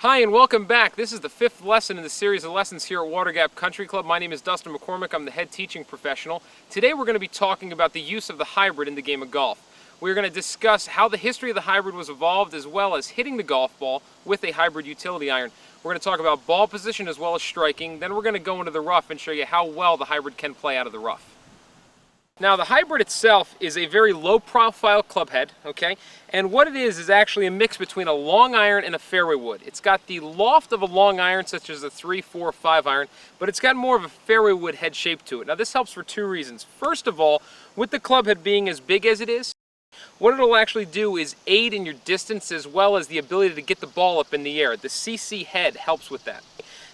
Hi and welcome back. This is the fifth lesson in the series of lessons here at Water Gap Country Club. My name is Dustin McCormick. I'm the head teaching professional. Today we're going to be talking about the use of the hybrid in the game of golf. We're going to discuss how the history of the hybrid was evolved as well as hitting the golf ball with a hybrid utility iron. We're going to talk about ball position as well as striking. Then we're going to go into the rough and show you how well the hybrid can play out of the rough. Now the hybrid itself is a very low profile club head, okay? And what it is actually a mix between a long iron and a fairway wood. It's got the loft of a long iron such as a 3, 4, 5 iron, but it's got more of a fairway wood head shape to it. Now this helps for two reasons. First of all, with the club head being as big as it is, what it'll actually do is aid in your distance as well as the ability to get the ball up in the air. The CC head helps with that.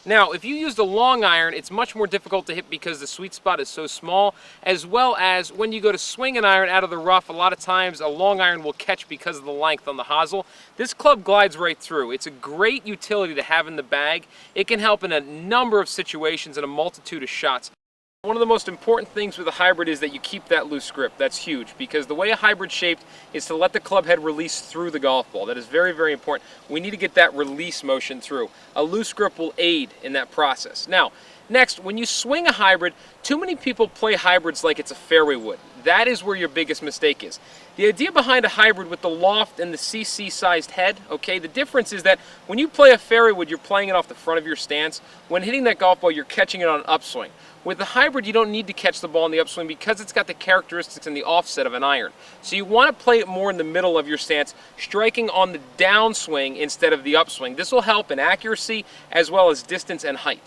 Now, if you used a long iron, it's much more difficult to hit because the sweet spot is so small, as well as when you go to swing an iron out of the rough, a lot of times a long iron will catch because of the length on the hosel. This club glides right through. It's a great utility to have in the bag. It can help in a number of situations and a multitude of shots. One of the most important things with a hybrid is that you keep that loose grip. That's huge because the way a hybrid's shaped is to let the club head release through the golf ball. That is very, very important. We need to get that release motion through. A loose grip will aid in that process. Now, next, when you swing a hybrid, too many people play hybrids like it's a fairway wood. That is where your biggest mistake is. The idea behind a hybrid with the loft and the CC sized head, okay, the difference is that when you play a fairway wood, you're playing it off the front of your stance. When hitting that golf ball, you're catching it on an upswing. With the hybrid, you don't need to catch the ball in the upswing because it's got the characteristics and the offset of an iron. So you want to play it more in the middle of your stance, striking on the downswing instead of the upswing. This will help in accuracy as well as distance and height.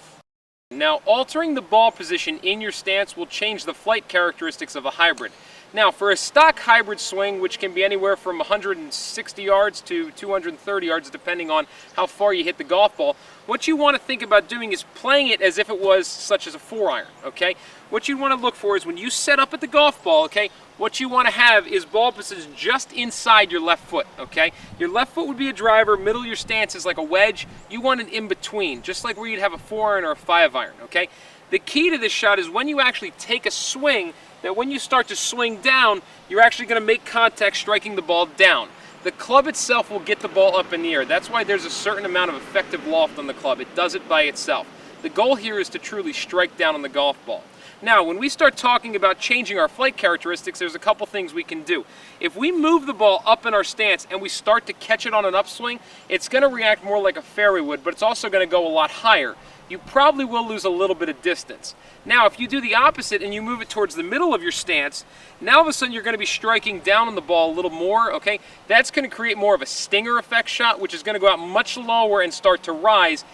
Now, altering the ball position in your stance will change the flight characteristics of a hybrid. Now, for a stock hybrid swing, which can be anywhere from 160 yards to 230 yards, depending on how far you hit the golf ball, what you want to think about doing is playing it as if it was such as a 4-iron, okay? What you want to look for is when you set up at the golf ball, okay, what you want to have is ball position just inside your left foot, okay? Your left foot would be a driver, middle of your stance is like a wedge. You want an in-between, just like where you'd have a 4-iron or a 5-iron, okay? The key to this shot is when you actually take a swing, that when you start to swing down, you're actually going to make contact striking the ball down. The club itself will get the ball up in the air. That's why there's a certain amount of effective loft on the club. It does it by itself. The goal here is to truly strike down on the golf ball. Now, when we start talking about changing our flight characteristics, there's a couple things we can do. If we move the ball up in our stance and we start to catch it on an upswing, it's going to react more like a fairway wood, but it's also going to go a lot higher. You probably will lose a little bit of distance. Now, if you do the opposite and you move it towards the middle of your stance, now all of a sudden you're going to be striking down on the ball a little more, okay? That's going to create more of a stinger effect shot, which is going to go out much lower and start to rise.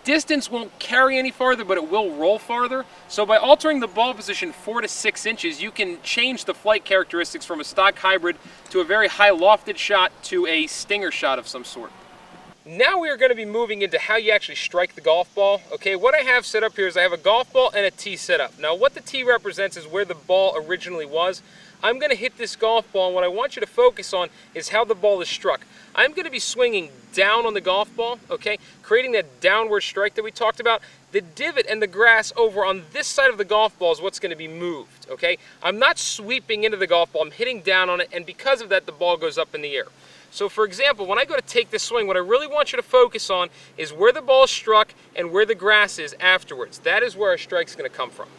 Distance won't carry any farther, but it will roll farther. So by altering the ball position 4 to 6 inches, you can change the flight characteristics from a stock hybrid to a very high lofted shot to a stinger shot of some sort. Now we are going to be moving into how you actually strike the golf ball. Okay, what I have set up here is I have a golf ball and a tee set up. Now what the tee represents is where the ball originally was. I'm going to hit this golf ball, and what I want you to focus on is how the ball is struck. I'm going to be swinging down on the golf ball, okay, creating that downward strike that we talked about. The divot and the grass over on this side of the golf ball is what's going to be moved, okay? I'm not sweeping into the golf ball, I'm hitting down on it, and because of that, the ball goes up in the air. So for example, when I go to take this swing, what I really want you to focus on is where the ball is struck and where the grass is afterwards. That is where our strike's going to come from.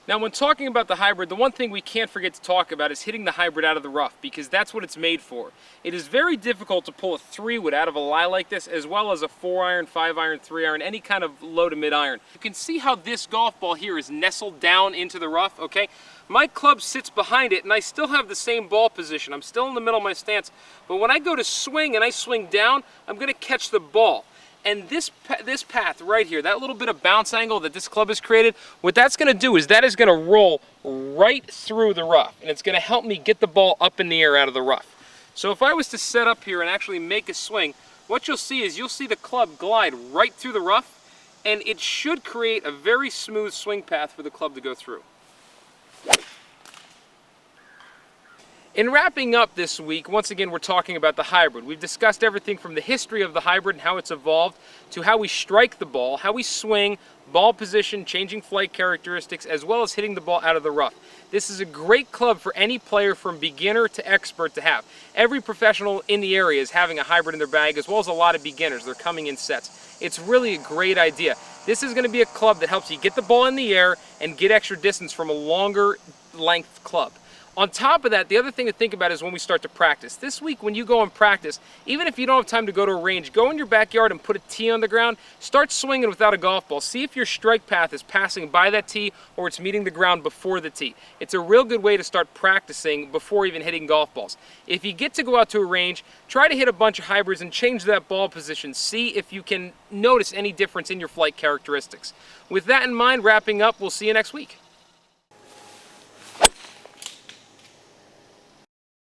Now, when talking about the hybrid, the one thing we can't forget to talk about is hitting the hybrid out of the rough, because that's what it's made for. It is very difficult to pull a 3-wood out of a lie like this, as well as a 4-iron, 5-iron, 3-iron, any kind of low to mid-iron. You can see how this golf ball here is nestled down into the rough, okay? My club sits behind it, and I still have the same ball position. I'm still in the middle of my stance, but when I go to swing and I swing down, I'm going to catch the ball. And this path right here, that little bit of bounce angle that this club has created, what that's going to do is that is going to roll right through the rough. And it's going to help me get the ball up in the air out of the rough. So if I was to set up here and actually make a swing, what you'll see is you'll see the club glide right through the rough. And it should create a very smooth swing path for the club to go through. In wrapping up this week, once again we're talking about the hybrid. We've discussed everything from the history of the hybrid and how it's evolved to how we strike the ball, how we swing, ball position, changing flight characteristics, as well as hitting the ball out of the rough. This is a great club for any player from beginner to expert to have. Every professional in the area is having a hybrid in their bag, as well as a lot of beginners. They're coming in sets. It's really a great idea. This is going to be a club that helps you get the ball in the air and get extra distance from a longer length club. On top of that, the other thing to think about is when we start to practice. This week, when you go and practice, even if you don't have time to go to a range, go in your backyard and put a tee on the ground. Start swinging without a golf ball. See if your strike path is passing by that tee or it's meeting the ground before the tee. It's a real good way to start practicing before even hitting golf balls. If you get to go out to a range, try to hit a bunch of hybrids and change that ball position. See if you can notice any difference in your flight characteristics. With that in mind, wrapping up, we'll see you next week.